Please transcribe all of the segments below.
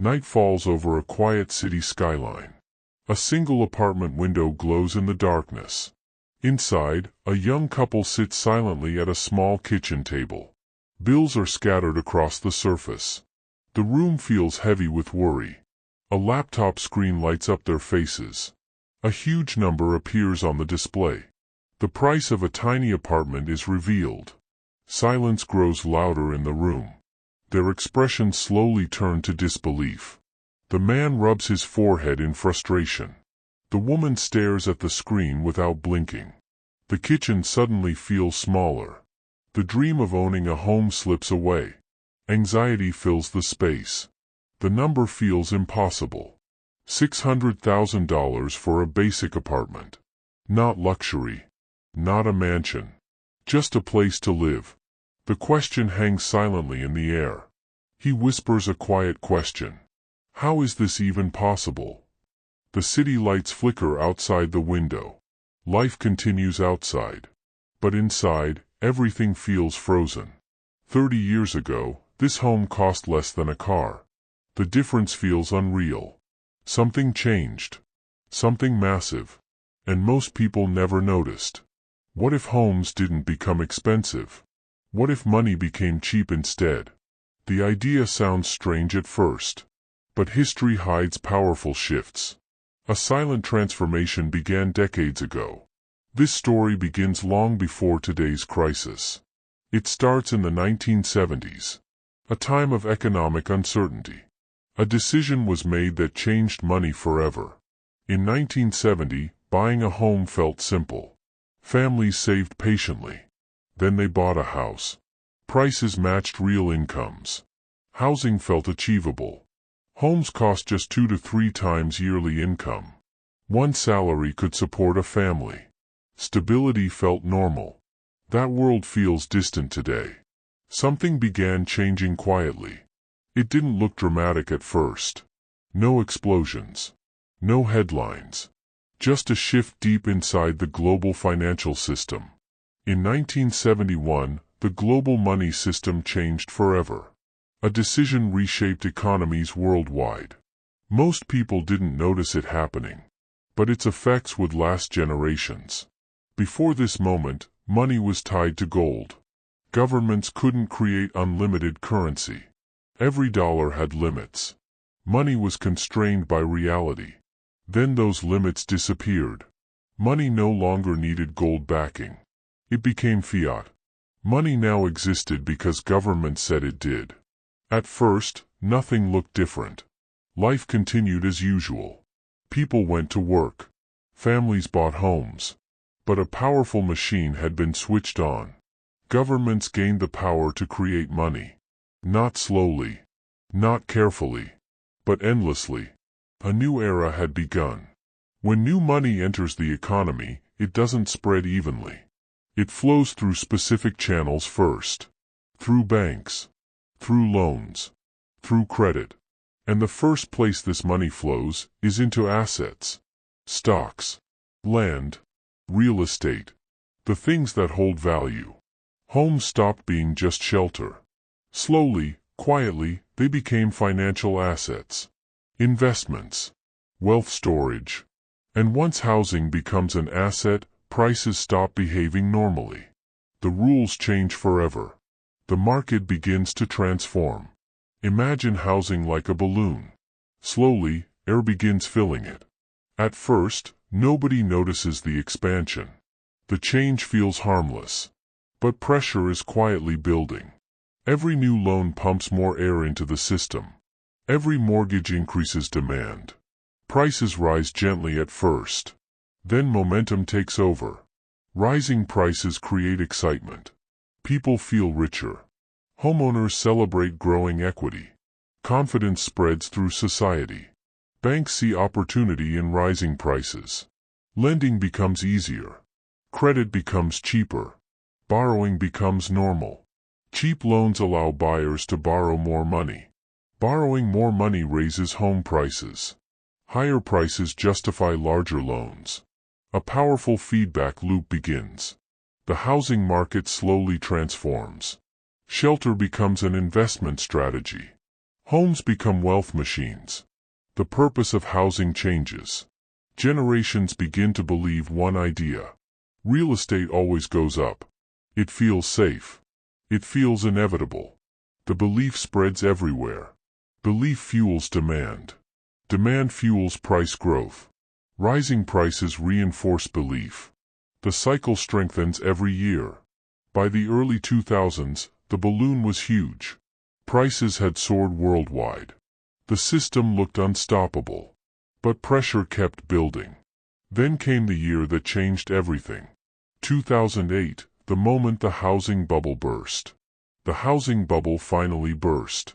Night falls over a quiet city skyline. A single apartment window glows in the darkness. Inside, a young couple sits silently at a small kitchen table. Bills are scattered across the surface. The room feels heavy with worry. A laptop screen lights up their faces. A huge number appears on the display. The price of a tiny apartment is revealed. Silence grows louder in the room. Their expressions slowly turn to disbelief. The man rubs his forehead in frustration. The woman stares at the screen without blinking. The kitchen suddenly feels smaller. The dream of owning a home slips away. Anxiety fills the space. The number feels impossible. $600,000 for a basic apartment. Not luxury. Not a mansion. Just a place to live. The question hangs silently in the air. He whispers a quiet question. How is this even possible? The city lights flicker outside the window. Life continues outside. But inside, everything feels frozen. 30 years ago, this home cost less than a car. The difference feels unreal. Something changed. Something massive. And most people never noticed. What if homes didn't become expensive? What if money became cheap instead? The idea sounds strange at first. But history hides powerful shifts. A silent transformation began decades ago. This story begins long before today's crisis. It starts in the 1970s. A time of economic uncertainty. A decision was made that changed money forever. In 1970, buying a home felt simple. Families saved patiently. Then they bought a house. Prices matched real incomes. Housing felt achievable. Homes cost just 2 to 3 times yearly income. One salary could support a family. Stability felt normal. That world feels distant today. Something began changing quietly. It didn't look dramatic at first. No explosions. No headlines. Just a shift deep inside the global financial system. In 1971, the global money system changed forever. A decision reshaped economies worldwide. Most people didn't notice it happening. But its effects would last generations. Before this moment, money was tied to gold. Governments couldn't create unlimited currency. Every dollar had limits. Money was constrained by reality. Then those limits disappeared. Money no longer needed gold backing. It became fiat. Money now existed because government said it did. At first, nothing looked different. Life continued as usual. People went to work. Families bought homes. But a powerful machine had been switched on. Governments gained the power to create money. Not slowly. Not carefully. But endlessly. A new era had begun. When new money enters the economy, it doesn't spread evenly. It flows through specific channels first. Through banks. Through loans. Through credit. And the first place this money flows is into assets. Stocks. Land. Real estate. The things that hold value. Homes stopped being just shelter. Slowly, quietly, they became financial assets. Investments. Wealth storage. And once housing becomes an asset, prices stop behaving normally. The rules change forever. The market begins to transform. Imagine housing like a balloon. Slowly, air begins filling it. At first, nobody notices the expansion. The change feels harmless. But pressure is quietly building. Every new loan pumps more air into the system. Every mortgage increases demand. Prices rise gently at first. Then momentum takes over. Rising prices create excitement. People feel richer. Homeowners celebrate growing equity. Confidence spreads through society. Banks see opportunity in rising prices. Lending becomes easier. Credit becomes cheaper. Borrowing becomes normal. Cheap loans allow buyers to borrow more money. Borrowing more money raises home prices. Higher prices justify larger loans. A powerful feedback loop begins. The housing market slowly transforms. Shelter becomes an investment strategy. Homes become wealth machines. The purpose of housing changes. Generations begin to believe one idea. Real estate always goes up. It feels safe. It feels inevitable. The belief spreads everywhere. Belief fuels demand. Demand fuels price growth. Rising prices reinforce belief. The cycle strengthens every year. By the early 2000s, the balloon was huge. Prices had soared worldwide. The system looked unstoppable. But pressure kept building. Then came the year that changed everything. 2008, the moment the housing bubble burst. The housing bubble finally burst.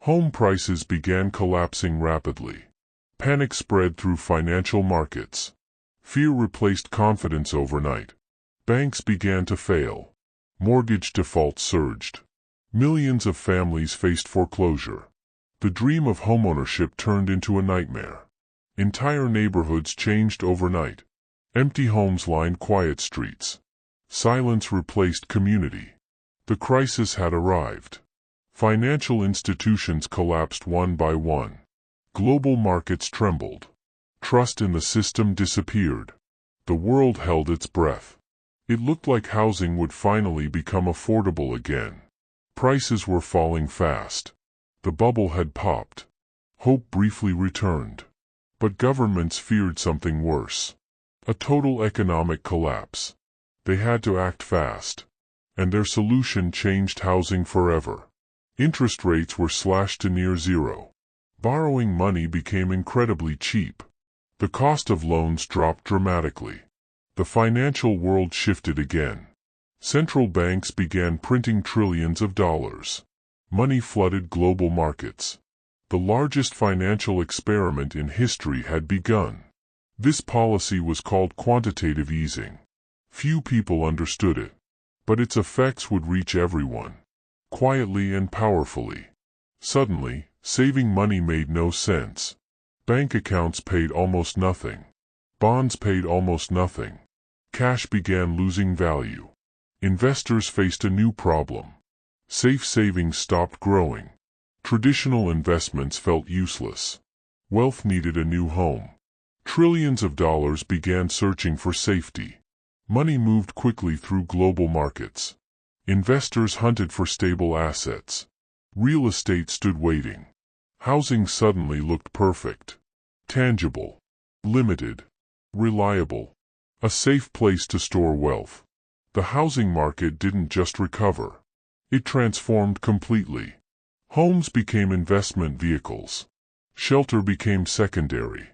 Home prices began collapsing rapidly. Panic spread through financial markets. Fear replaced confidence overnight. Banks began to fail. Mortgage defaults surged. Millions of families faced foreclosure. The dream of homeownership turned into a nightmare. Entire neighborhoods changed overnight. Empty homes lined quiet streets. Silence replaced community. The crisis had arrived. Financial institutions collapsed one by one. Global markets trembled. Trust in the system disappeared. The world held its breath. It looked like housing would finally become affordable again. Prices were falling fast. The bubble had popped. Hope briefly returned. But governments feared something worse. A total economic collapse. They had to act fast. And their solution changed housing forever. Interest rates were slashed to near zero. Borrowing money became incredibly cheap. The cost of loans dropped dramatically. The financial world shifted again. Central banks began printing trillions of dollars. Money flooded global markets. The largest financial experiment in history had begun. This policy was called quantitative easing. Few people understood it. But its effects would reach everyone. Quietly and powerfully. Suddenly, saving money made no sense. Bank accounts paid almost nothing. Bonds paid almost nothing. Cash began losing value. Investors faced a new problem. Safe savings stopped growing. Traditional investments felt useless. Wealth needed a new home. Trillions of dollars began searching for safety. Money moved quickly through global markets. Investors hunted for stable assets. Real estate stood waiting. Housing suddenly looked perfect. Tangible. Limited. Reliable. A safe place to store wealth. The housing market didn't just recover. It transformed completely. Homes became investment vehicles. Shelter became secondary.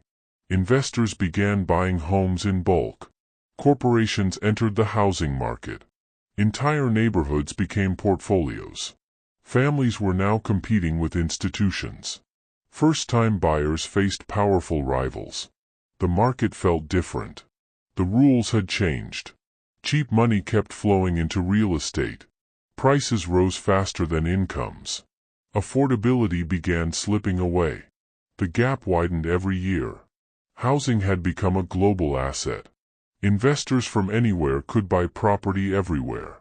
Investors began buying homes in bulk. Corporations entered the housing market. Entire neighborhoods became portfolios. Families were now competing with institutions. First-time buyers faced powerful rivals. The market felt different. The rules had changed. Cheap money kept flowing into real estate. Prices rose faster than incomes. Affordability began slipping away. The gap widened every year. Housing had become a global asset. Investors from anywhere could buy property everywhere.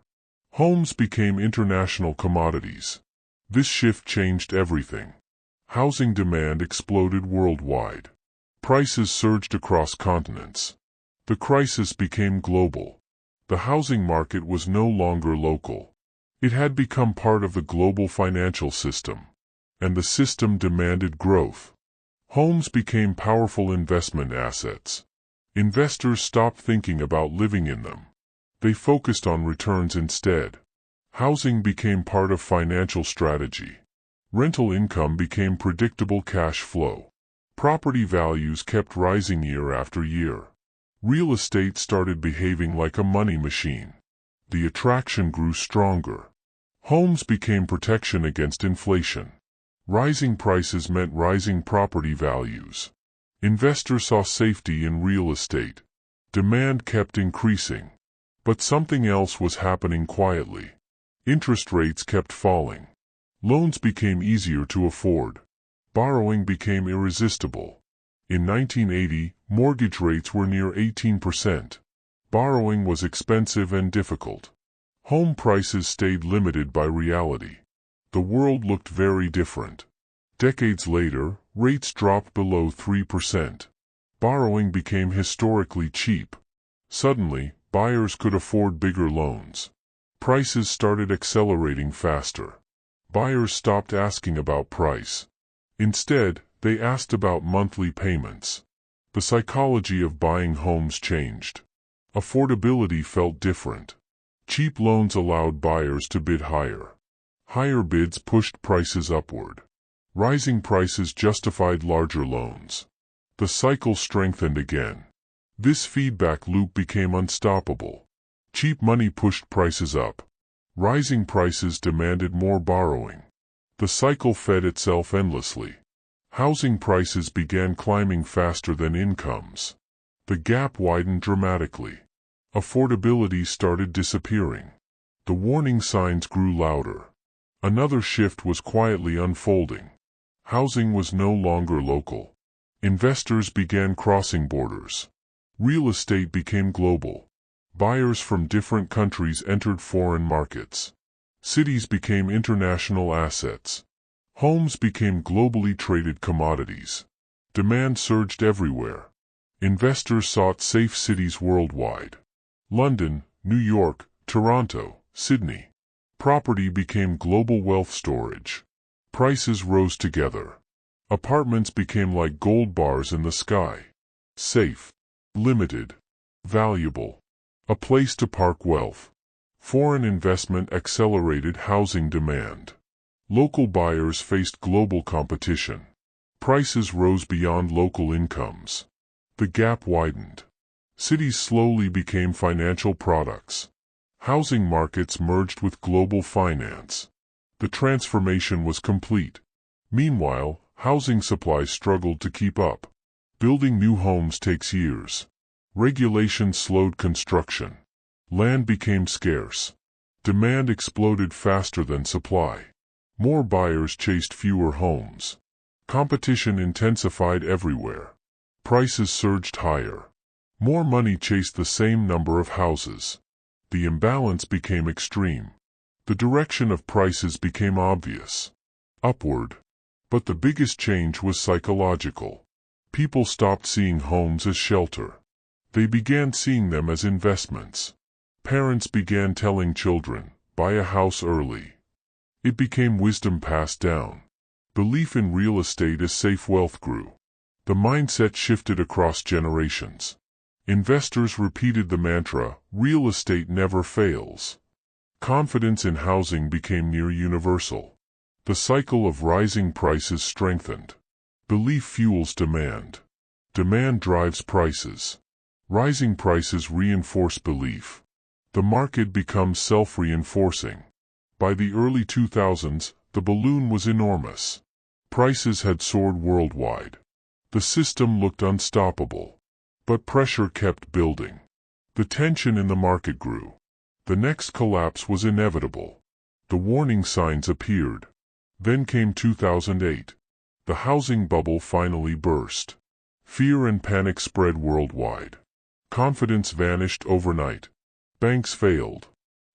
Homes became international commodities. This shift changed everything. Housing demand exploded worldwide. Prices surged across continents. The crisis became global. The housing market was no longer local. It had become part of the global financial system. And the system demanded growth. Homes became powerful investment assets. Investors stopped thinking about living in them. They focused on returns instead. Housing became part of financial strategy. Rental income became predictable cash flow. Property values kept rising year after year. Real estate started behaving like a money machine. The attraction grew stronger. Homes became protection against inflation. Rising prices meant rising property values. Investors saw safety in real estate. Demand kept increasing. But something else was happening quietly. Interest rates kept falling. Loans became easier to afford. Borrowing became irresistible. In 1980, mortgage rates were near 18%. Borrowing was expensive and difficult. Home prices stayed limited by reality. The world looked very different. Decades later, rates dropped below 3%. Borrowing became historically cheap. Suddenly, buyers could afford bigger loans. Prices started accelerating faster. Buyers stopped asking about price. Instead, they asked about monthly payments. The psychology of buying homes changed. Affordability felt different. Cheap loans allowed buyers to bid higher. Higher bids pushed prices upward. Rising prices justified larger loans. The cycle strengthened again. This feedback loop became unstoppable. Cheap money pushed prices up. Rising prices demanded more borrowing. The cycle fed itself endlessly. Housing prices began climbing faster than incomes. The gap widened dramatically. Affordability started disappearing. The warning signs grew louder. Another shift was quietly unfolding. Housing was no longer local. Investors began crossing borders. Real estate became global. Buyers from different countries entered foreign markets. Cities became international assets. Homes became globally traded commodities. Demand surged everywhere. Investors sought safe cities worldwide. London, New York, Toronto, Sydney. Property became global wealth storage. Prices rose together. Apartments became like gold bars in the sky. Safe, limited, valuable. A place to park wealth. Foreign investment accelerated housing demand. Local buyers faced global competition. Prices rose beyond local incomes. The gap widened. Cities slowly became financial products. Housing markets merged with global finance. The transformation was complete. Meanwhile, housing supply struggled to keep up. Building new homes takes years. Regulations slowed construction. Land became scarce. Demand exploded faster than supply. More buyers chased fewer homes. Competition intensified everywhere. Prices surged higher. More money chased the same number of houses. The imbalance became extreme. The direction of prices became obvious. Upward. But the biggest change was psychological. People stopped seeing homes as shelter. They began seeing them as investments. Parents began telling children, "Buy a house early." It became wisdom passed down. Belief in real estate as safe wealth grew. The mindset shifted across generations. Investors repeated the mantra, "Real estate never fails." Confidence in housing became near universal. The cycle of rising prices strengthened. Belief fuels demand. Demand drives prices. Rising prices reinforce belief. The market becomes self-reinforcing. By the early 2000s, the balloon was enormous. Prices had soared worldwide. The system looked unstoppable. But pressure kept building. The tension in the market grew. The next collapse was inevitable. The warning signs appeared. Then came 2008. The housing bubble finally burst. Fear and panic spread worldwide. Confidence vanished overnight. Banks failed.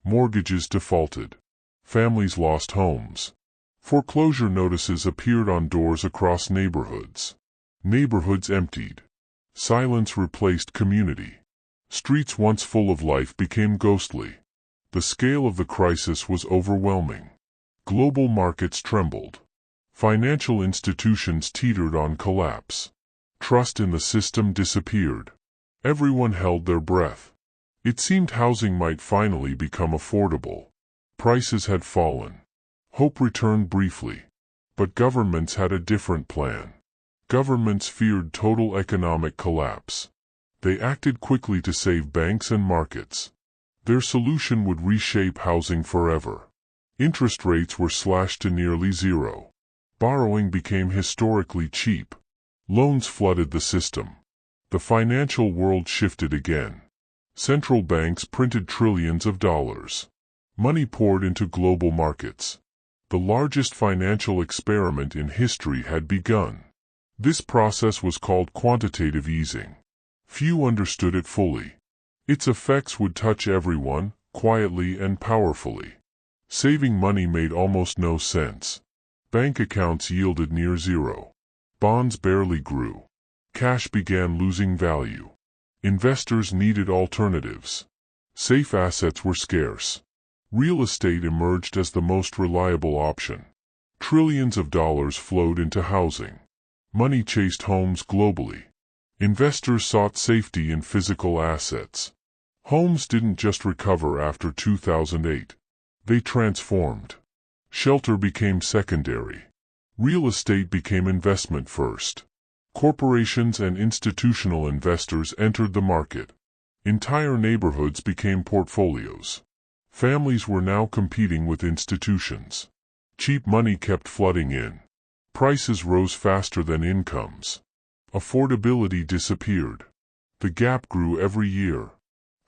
Mortgages defaulted. Families lost homes. Foreclosure notices appeared on doors across neighborhoods. Neighborhoods emptied. Silence replaced community. Streets once full of life became ghostly. The scale of the crisis was overwhelming. Global markets trembled. Financial institutions teetered on collapse. Trust in the system disappeared. Everyone held their breath. It seemed housing might finally become affordable. Prices had fallen. Hope returned briefly. But governments had a different plan. Governments feared total economic collapse. They acted quickly to save banks and markets. Their solution would reshape housing forever. Interest rates were slashed to nearly zero. Borrowing became historically cheap. Loans flooded the system. The financial world shifted again. Central banks printed trillions of dollars. Money poured into global markets. The largest financial experiment in history had begun. This process was called quantitative easing. Few understood it fully. Its effects would touch everyone, quietly and powerfully. Saving money made almost no sense. Bank accounts yielded near zero. Bonds barely grew. Cash began losing value. Investors needed alternatives. Safe assets were scarce. Real estate emerged as the most reliable option. Trillions of dollars flowed into housing. Money chased homes globally. Investors sought safety in physical assets. Homes didn't just recover after 2008. They transformed. Shelter became secondary. Real estate became investment first. Corporations and institutional investors entered the market. Entire neighborhoods became portfolios. Families were now competing with institutions. Cheap money kept flooding in. Prices rose faster than incomes. Affordability disappeared. The gap grew every year.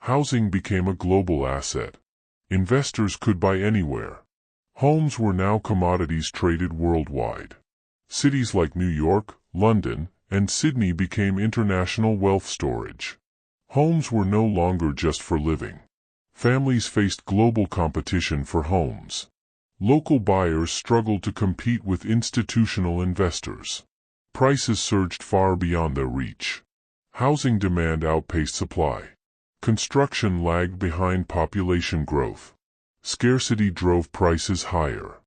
Housing became a global asset. Investors could buy anywhere. Homes were now commodities traded worldwide. Cities like New York, London, and Sydney became international wealth storage. Homes were no longer just for living. Families faced global competition for homes. Local buyers struggled to compete with institutional investors. Prices surged far beyond their reach. Housing demand outpaced supply. Construction lagged behind population growth. Scarcity drove prices higher.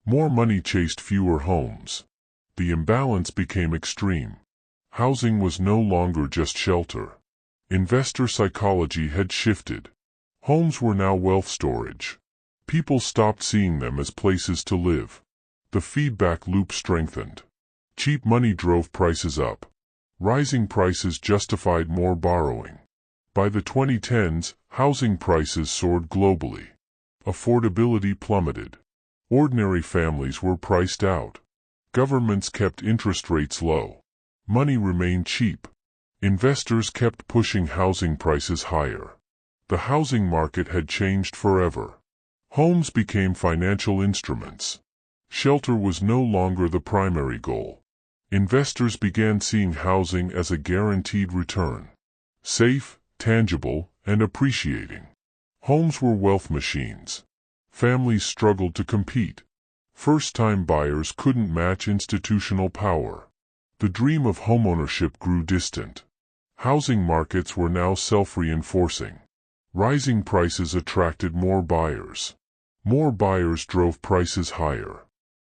More money chased fewer homes. The imbalance became extreme. Housing was no longer just shelter. Investor psychology had shifted. Homes were now wealth storage. People stopped seeing them as places to live. The feedback loop strengthened. Cheap money drove prices up. Rising prices justified more borrowing. By the 2010s, housing prices soared globally. Affordability plummeted. Ordinary families were priced out. Governments kept interest rates low. Money remained cheap. Investors kept pushing housing prices higher. The housing market had changed forever. Homes became financial instruments. Shelter was no longer the primary goal. Investors began seeing housing as a guaranteed return. Safe, tangible, and appreciating. Homes were wealth machines. Families struggled to compete. First-time buyers couldn't match institutional power. The dream of homeownership grew distant. Housing markets were now self-reinforcing. Rising prices attracted more buyers. More buyers drove prices higher.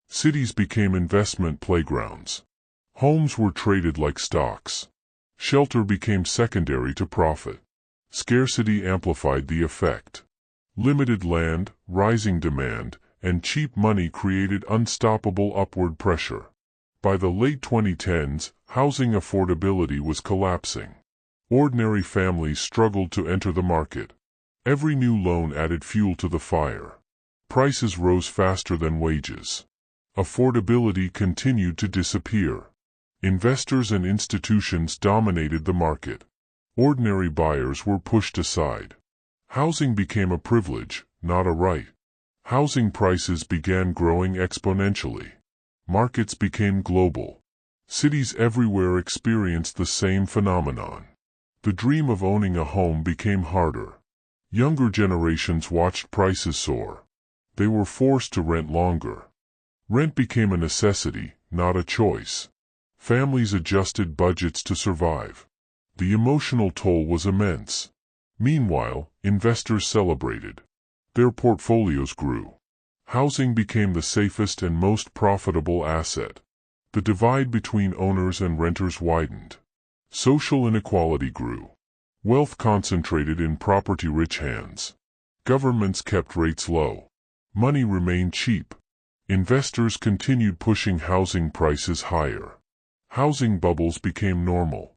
Cities became investment playgrounds. Homes were traded like stocks. Shelter became secondary to profit. Scarcity amplified the effect. Limited land, rising demand, and cheap money created unstoppable upward pressure. By the late 2010s, housing affordability was collapsing. Ordinary families struggled to enter the market. Every new loan added fuel to the fire. Prices rose faster than wages. Affordability continued to disappear. Investors and institutions dominated the market. Ordinary buyers were pushed aside. Housing became a privilege, not a right. Housing prices began growing exponentially. Markets became global. Cities everywhere experienced the same phenomenon. The dream of owning a home became harder. Younger generations watched prices soar. They were forced to rent longer. Rent became a necessity, not a choice. Families adjusted budgets to survive. The emotional toll was immense. Meanwhile, investors celebrated. Their portfolios grew. Housing became the safest and most profitable asset. The divide between owners and renters widened. Social inequality grew. Wealth concentrated in property-rich hands. Governments kept rates low. Money remained cheap. Investors continued pushing housing prices higher. Housing bubbles became normal.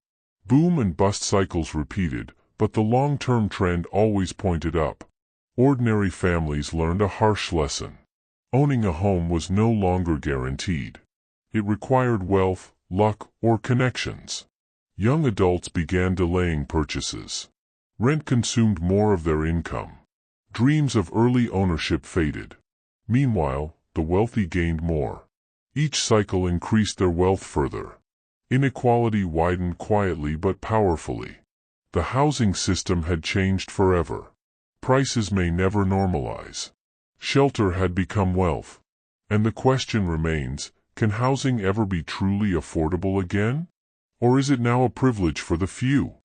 Boom and bust cycles repeated, but the long-term trend always pointed up. Ordinary families learned a harsh lesson. Owning a home was no longer guaranteed. It required wealth, luck, or connections. Young adults began delaying purchases. Rent consumed more of their income. Dreams of early ownership faded. Meanwhile, the wealthy gained more. Each cycle increased their wealth further. Inequality widened quietly but powerfully. The housing system had changed forever. Prices may never normalize. Shelter had become wealth. And the question remains, Can housing ever be truly affordable again? Or is it now a privilege for the few?